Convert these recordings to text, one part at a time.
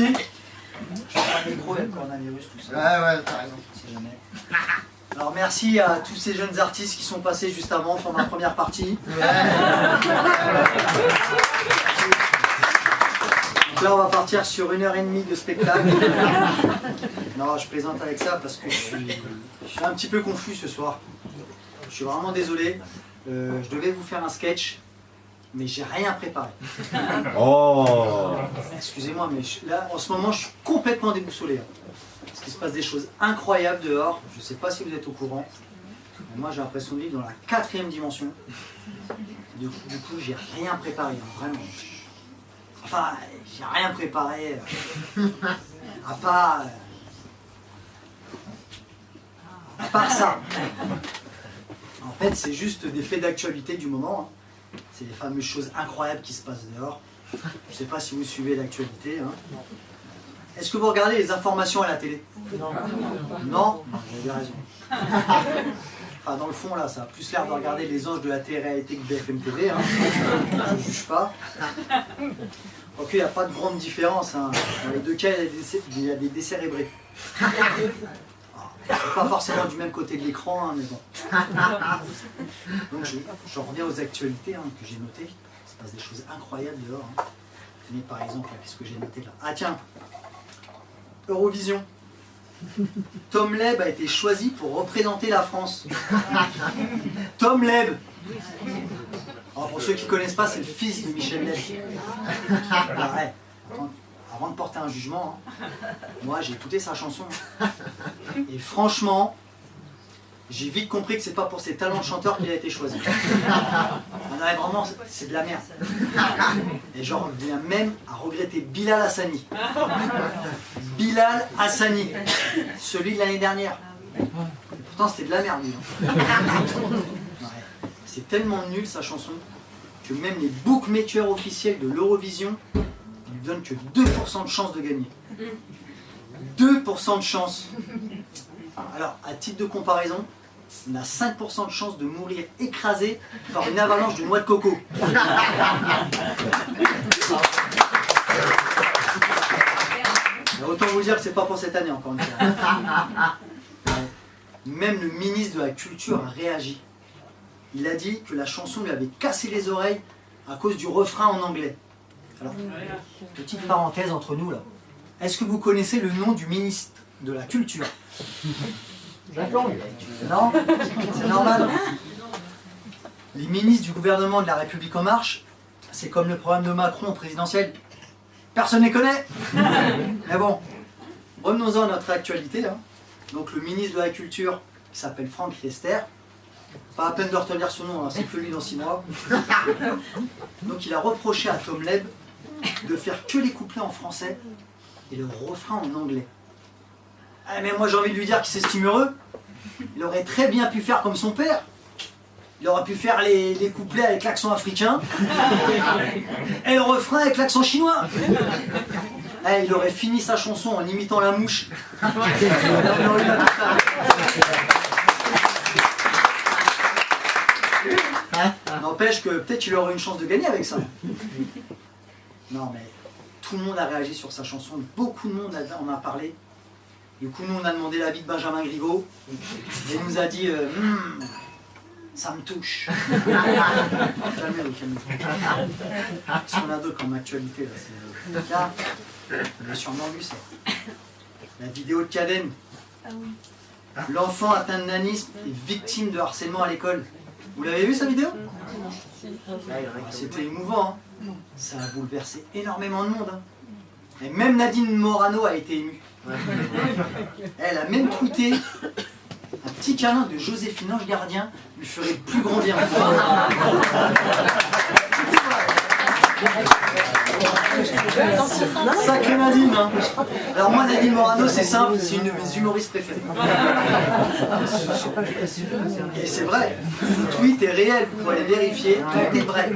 merci. Je prends un micro, il y a le coronavirus, tout ça. Ouais, t'as raison. Si jamais. Alors merci à tous ces jeunes artistes qui sont passés juste avant pour ma première partie. Donc là on va partir sur 1h30 de spectacle. Non, je plaisante avec ça parce que je suis un petit peu confus ce soir. Je suis vraiment désolé. Je devais vous faire un sketch, mais j'ai rien préparé. Oh. Excusez-moi, mais là en ce moment je suis complètement déboussolé. Parce qu'il se passe des choses incroyables dehors. Je ne sais pas si vous êtes au courant. Mais moi j'ai l'impression de vivre dans la 4e dimension. Du coup j'ai rien préparé, hein, vraiment. Enfin, j'ai rien préparé. À part ça. En fait, c'est juste des faits d'actualité du moment. Hein. C'est les fameuses choses incroyables qui se passent dehors. Je ne sais pas si vous suivez l'actualité. Hein. Est-ce que vous regardez les informations à la télé? Non. Vous avez raison. Enfin, dans le fond, là, ça a plus l'air de regarder les anges de la télé-réalité que BFM TV. Hein. Je ne juge pas. Ok, il n'y a pas de grande différence. Hein. Dans les deux cas, il y a des décérébrés. C'est pas forcément du même côté de l'écran, hein, mais bon. Donc je reviens aux actualités hein, que j'ai notées. Il se passe des choses incroyables dehors. Hein. Tenez par exemple, qu'est-ce que j'ai noté là? Ah tiens, Eurovision. Tom Leb a été choisi pour représenter la France. Tom Leb. Alors pour ceux qui ne connaissent pas, c'est le fils de Michel Leb. Ah ouais. Avant de porter un jugement, hein, moi j'ai écouté sa chanson. Et franchement, j'ai vite compris que c'est pas pour ses talents de chanteur qu'il a été choisi. Non, vraiment, c'est de la merde. Et j'en reviens même à regretter Bilal Hassani. Bilal Hassani, celui de l'année dernière. Et pourtant c'était de la merde, lui. Ouais. C'est tellement nul sa chanson que même les bookmakers officiels de l'Eurovision ne lui donnent que 2% de chance de gagner. 2% de chance. Alors, à titre de comparaison, on a 5% de chance de mourir écrasé par une avalanche de noix de coco. Autant vous dire que c'est pas pour cette année encore une fois. Même le ministre de la Culture a réagi. Il a dit que la chanson lui avait cassé les oreilles à cause du refrain en anglais. Alors, petite parenthèse entre nous là. Est-ce que vous connaissez le nom du ministre de la Culture? Non, c'est normal. Les ministres du gouvernement de la République En Marche, c'est comme le programme de Macron au présidentiel. Personne ne les connaît. Mais bon, revenons-en à notre actualité. Là. Donc le ministre de la Culture, qui s'appelle Franck Riester, pas à peine de retenir son nom, hein, c'est que lui dans 6 mois. Donc il a reproché à Tom Leb de faire que les couplets en français et le refrain en anglais. Ah, mais moi j'ai envie de lui dire qu'il s'estime heureux. Il aurait très bien pu faire comme son père. Il aurait pu faire les couplets avec l'accent africain et le refrain avec l'accent chinois. Eh, il aurait fini sa chanson en imitant la mouche. N'empêche que peut-être qu'il aurait une chance de gagner avec ça. Non mais tout le monde a réagi sur sa chanson, beaucoup de monde en a parlé. Du coup nous on a demandé l'avis de Benjamin Griveaux et il nous a dit ça me touche. Jamais au calme. Qu'est-ce qu'on a d'autre comme actualité là, là on a sûrement vu ça. La vidéo de Caden. L'enfant atteint de nanisme est victime de harcèlement à l'école. Vous l'avez vu sa vidéo? C'était émouvant. Hein. Ça a bouleversé énormément de monde. Hein. Et même Nadine Morano a été émue. Elle a même tweeté un petit câlin de Joséphine Ange Gardien lui ferait le plus grand bien. Sacré Nadine hein. Alors moi Nadine Morano c'est simple, c'est une de mes humoristes préférées. Et c'est vrai, le tweet est réel, vous pouvez aller vérifier, tout est vrai.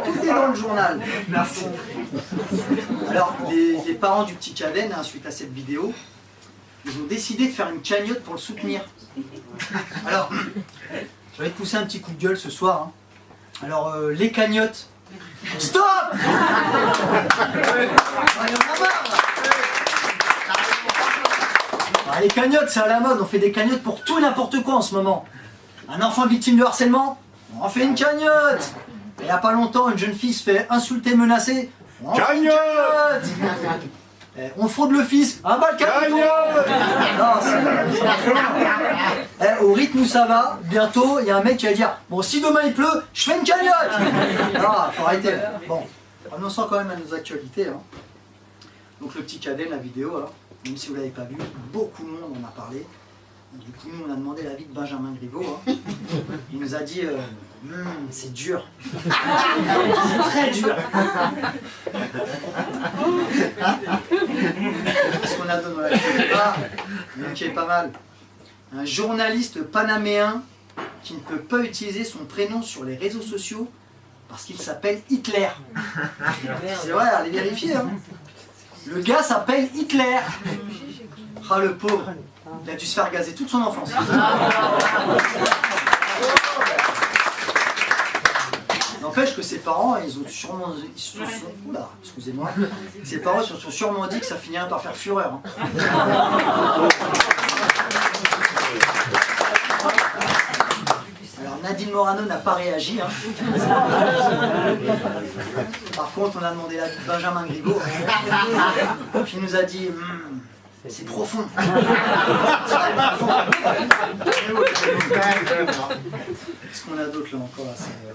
Tout est dans le journal. Merci. Alors les parents du petit Caden, hein, suite à cette vidéo, ils ont décidé de faire une cagnotte pour le soutenir. Alors, je vais te pousser un petit coup de gueule ce soir. Hein. Alors les cagnottes, Stop. Il y en a marre. Les cagnottes, c'est à la mode, on fait des cagnottes pour tout et n'importe quoi en ce moment. Un enfant victime de harcèlement, on en fait une cagnotte. Il n'y a pas longtemps, une jeune fille se fait insulter, menacer, on en fait une cagnotte. On fraude le fisc, un bal capito. Au rythme où ça va, bientôt, il y a un mec qui va dire « Bon, si demain il pleut, je fais une cagnotte !» Ah, faut arrêter. Bon, revenons quand même à nos actualités. Hein. Donc le petit cadet, la vidéo, hein. Même si vous ne l'avez pas vu, beaucoup de monde en a parlé. Du coup, nous, on a demandé l'avis de Benjamin Griveaux. Hein. Il nous a dit c'est dur. C'est très dur. Qu'est-ce qu'on a donné dans la une qui est pas mal. Un journaliste panaméen qui ne peut pas utiliser son prénom sur les réseaux sociaux parce qu'il s'appelle Hitler. C'est vrai, allez vérifier. Hein. Le gars s'appelle Hitler. Ah, le pauvre. Il a dû se faire gazer toute son enfance. N'empêche que ses parents, ils ont sûrement... Oula, excusez-moi. Ses parents se sont sûrement dit que ça finirait par faire fureur. Hein. Alors Nadine Morano n'a pas réagi. Hein. Par contre, on a demandé l'avis de Benjamin Griveaux. Qui nous a dit... c'est profond. Qu'est-ce qu'on a d'autre là encore là?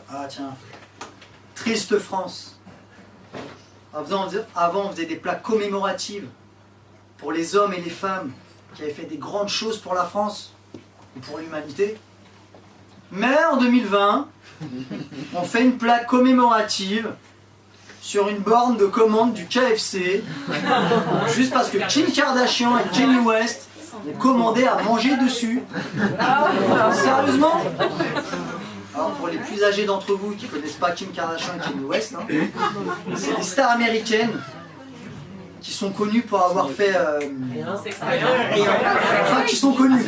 Ah tiens. Triste France. Avant, on faisait des plaques commémoratives pour les hommes et les femmes qui avaient fait des grandes choses pour la France et pour l'humanité. Mais en 2020, on fait une plaque commémorative sur une borne de commande du KFC, juste parce que Kim Kardashian et Kanye West ont commandé à manger dessus. Sérieusement? Alors pour les plus âgés d'entre vous qui ne connaissent pas Kim Kardashian et Kanye West, hein, c'est des stars américaines qui sont connues pour avoir fait... enfin, qui sont connues.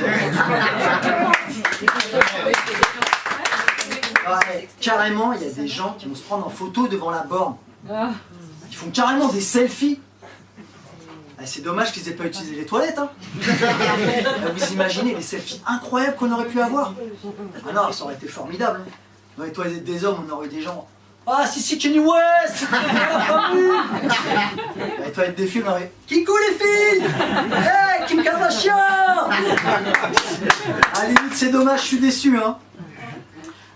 Ouais, carrément, il y a des gens qui vont se prendre en photo devant la borne. Ils font carrément des selfies. C'est dommage qu'ils aient pas utilisé les toilettes. Hein. Vous imaginez les selfies incroyables qu'on aurait pu avoir. Ah non, ça aurait été formidable. Dans les toilettes des hommes, on aurait eu des gens. Ah si, Kanye West. Dans les toilettes des filles, on aurait. Kikou les filles. Hey, Kim Kardashian. À la limite, c'est dommage, je suis déçu. Hein.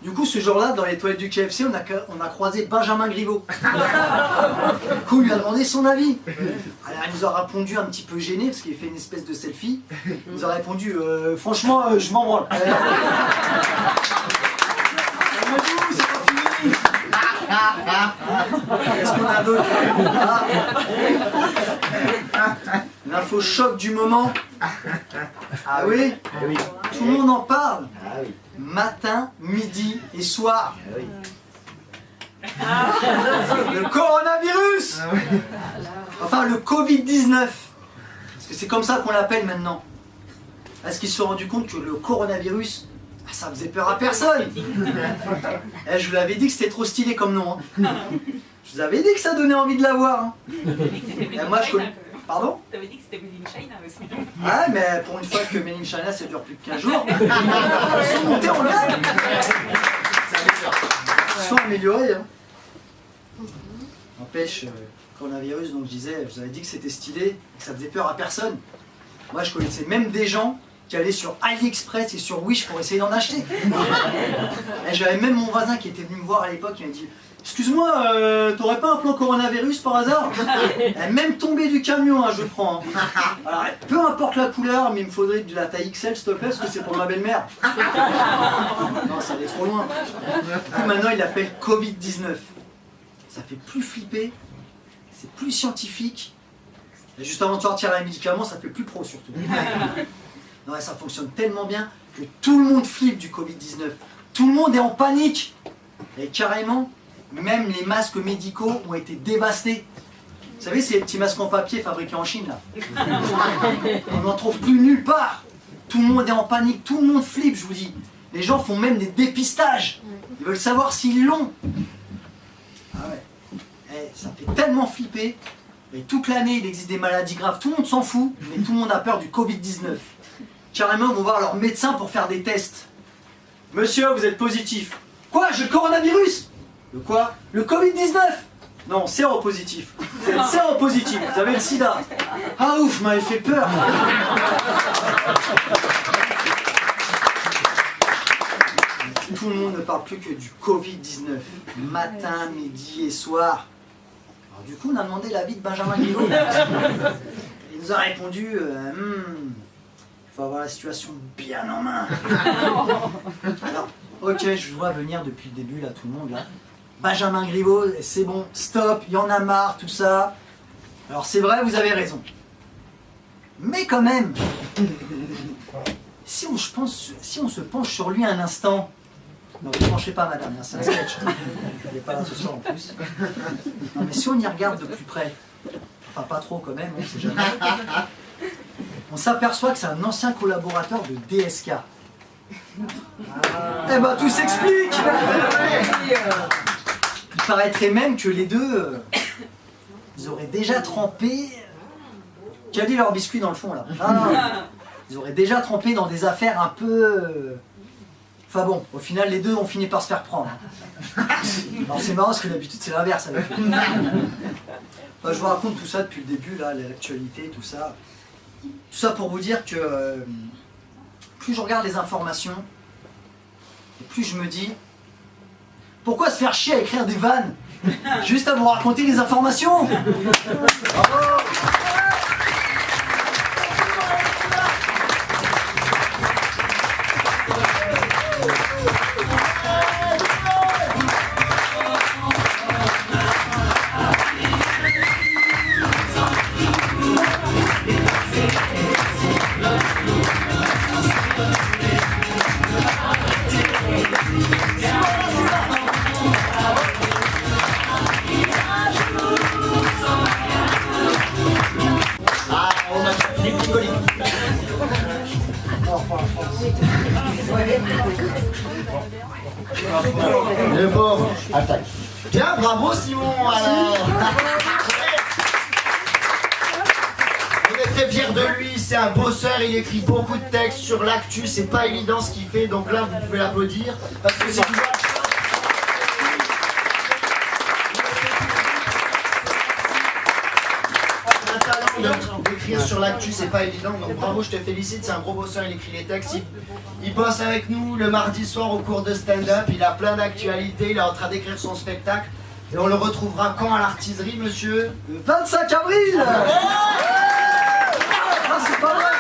Du coup, ce jour-là, dans les toilettes du KFC, on a croisé Benjamin Griveaux. Du coup, il lui a demandé son avis. Alors, il nous a répondu un petit peu gêné, parce qu'il fait une espèce de selfie. Il nous a répondu, franchement, je m'en branle. C'est pas fini. Qu'est-ce qu'on a d'autre? L'info choc du moment. Ah oui? Tout le monde en parle. Matin, midi et soir. Le coronavirus. Enfin, le Covid-19. Parce que c'est comme ça qu'on l'appelle maintenant. Est-ce qu'ils se sont rendus compte que le coronavirus, ça faisait peur à personne? Je vous l'avais dit que c'était trop stylé comme nom. Hein. Je vous avais dit que ça donnait envie de l'avoir. Hein. Moi, je connais... Pardon? T'avais dit que c'était Made in China aussi. Ah, mais pour une fois que Made in China, ça dure plus de 15 jours. Ils sont montés en gamme. Ils sont améliorés. Hein. N'empêche, coronavirus, donc je disais, je vous avais dit que c'était stylé, que ça faisait peur à personne. Moi, je connaissais même des gens qui allaient sur AliExpress et sur Wish pour essayer d'en acheter. J'avais même mon voisin qui était venu me voir à l'époque, il m'a dit « Excuse-moi, t'aurais pas un plan coronavirus par hasard ?» Elle est même tombée du camion, hein, je le prends. Hein. Alors, peu importe la couleur, mais il me faudrait de la taille XL, s'il te plaît, parce que c'est pour ma belle-mère. Non, ça allait trop loin. Du coup, maintenant, il l'appelle Covid-19. Ça fait plus flipper, c'est plus scientifique. Et juste avant de sortir les médicaments, ça fait plus pro surtout. Non, ça fonctionne tellement bien que tout le monde flippe du Covid-19. Tout le monde est en panique. Et carrément, même les masques médicaux ont été dévastés. Vous savez, c'est les petits masques en papier fabriqués en Chine, là. On n'en trouve plus nulle part. Tout le monde est en panique, tout le monde flippe, je vous dis. Les gens font même des dépistages. Ils veulent savoir s'ils l'ont. Ah ouais. ça fait tellement flipper. Et toute l'année, il existe des maladies graves, tout le monde s'en fout, mais tout le monde a peur du Covid-19. Carrément, ils vont voir leur médecin pour faire des tests. Monsieur, vous êtes positif. Quoi? J'ai le coronavirus? Le quoi? Le Covid-19? Non, séropositif. Vous êtes séropositif, vous avez le sida. Ah ouf, vous m'avez fait peur. Tout le monde ne parle plus que du Covid-19. Matin, midi et soir. Alors du coup, on a demandé l'avis de Benjamin Griveaux. Il nous a répondu, il faut avoir la situation bien en main. Alors, ok, je vois venir depuis le début, là, tout le monde, là. Benjamin Griveaux, c'est bon, stop, il y en a marre, tout ça. Alors c'est vrai, vous avez raison. Mais quand même, si on se penche sur lui un instant, non, ne vous penchez pas, madame, c'est un sketch. Il n'est pas là ce soir en plus. Non, mais si on y regarde de plus près, enfin pas trop quand même, on sait jamais, on s'aperçoit que c'est un ancien collaborateur de DSK. Eh ben tout s'explique. Il paraîtrait même que les deux, ils auraient déjà trempé... Qui a dit leur biscuit dans le fond là? Non. Ils auraient déjà trempé dans des affaires un peu... Enfin bon, au final les deux ont fini par se faire prendre. Alors c'est marrant parce que d'habitude c'est l'inverse avec eux. Je vous raconte tout ça depuis le début, là, l'actualité, tout ça. Tout ça pour vous dire que plus je regarde les informations, et plus je me dis, pourquoi se faire chier à écrire des vannes? Juste à vous raconter les informations. Bravo. Le pauvre. Attaque. Bien, bravo Simon. Alors. On est très fiers de lui, c'est un bosseur, il écrit beaucoup de textes sur l'actu, c'est pas évident ce qu'il fait, donc là vous pouvez l'applaudir. Parce que c'est du d'écrire sur l'actu, c'est pas évident, donc bravo, je te félicite, c'est un gros bosseur, il écrit les textes, il bosse avec nous le mardi soir au cours de stand-up, il a plein d'actualités, il est en train d'écrire son spectacle, et on le retrouvera quand à l'artiserie, monsieur? Le 25 avril. Ah, c'est pas vrai.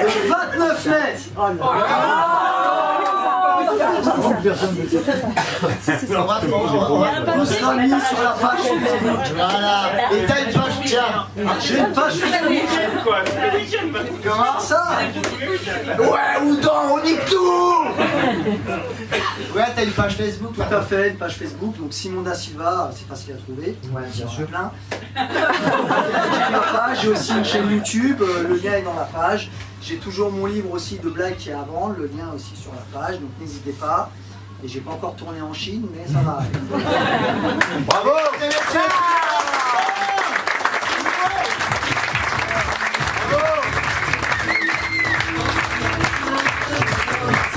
Le 29 mai. On sera mis sur la page Facebook. Voilà, et t'as une page, tiens. J'ai une page Facebook. Comment ça? Ouais, Oudon, on nique tout. Ouais, t'as une page Facebook, toi. Tout à fait, une page Facebook, donc Simon Da Silva, c'est facile à trouver. Ouais, bien sûr. Plein. J'ai ma page, j'ai aussi une chaîne YouTube, le lien est dans la page. J'ai toujours mon livre aussi de blagues qui est à vendre, le lien aussi sur la page, donc n'hésitez pas. Et j'ai pas encore tourné en Chine, mais ça va. Bravo, merci.